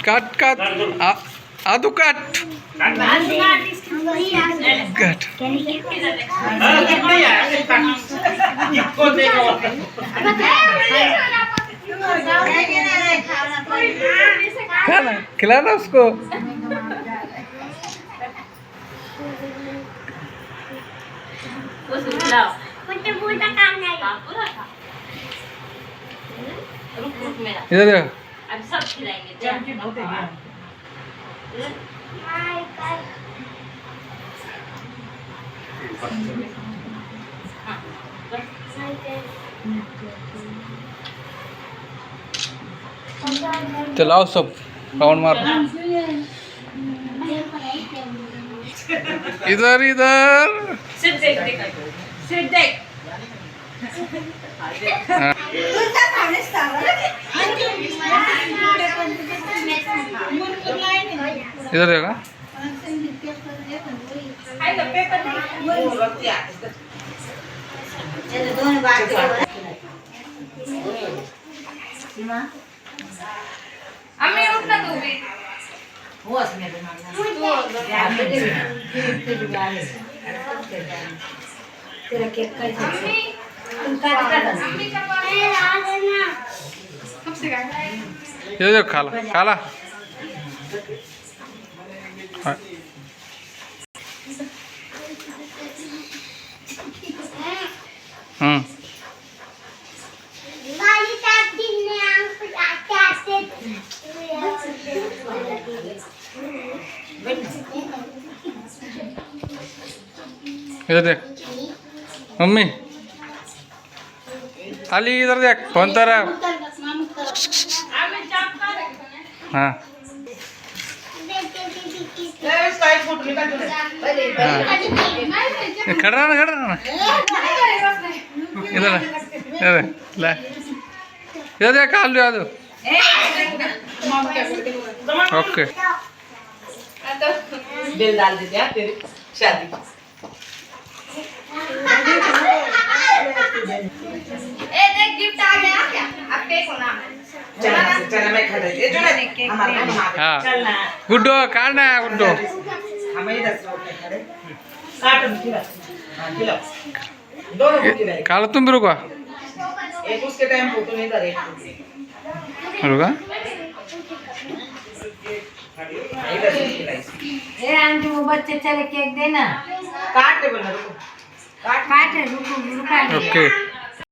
काट काट आदू काट काट खाना खिलाना उसको इधर देखो अब सब खिलाएंगे चलाओ सब राउंड मार इधर इधर सिर्फ देख सिर्फ देख हाँ। इधर देखा अम्मी उठ ना तू भी तेरा केक का अम्मी इधर देखो खाला खाला हाँ। इधर देख मम्मी आली इधर देख फोन तारा हाँ खड़ा ना इधर इधर ले इधर देख काल लिया दो ओके बिल डाल देते हैं तेरी शादी ए देख गिफ्ट आ गया क्या अब केक होना चल मैं खा रही है जो ना हमारा हाँ चलना गुड्डो काटना है गुड्डो हम इधर से खड़े काट खिला हां खिला दोनों को खिलाए काला तुम भी रुको एक उसके टाइम फोटो नहीं इधर एक रुका इधर से खिलाई ए आंटी वो बच्चे चले केक देना काट ले बोलना रुको काट रुको ओके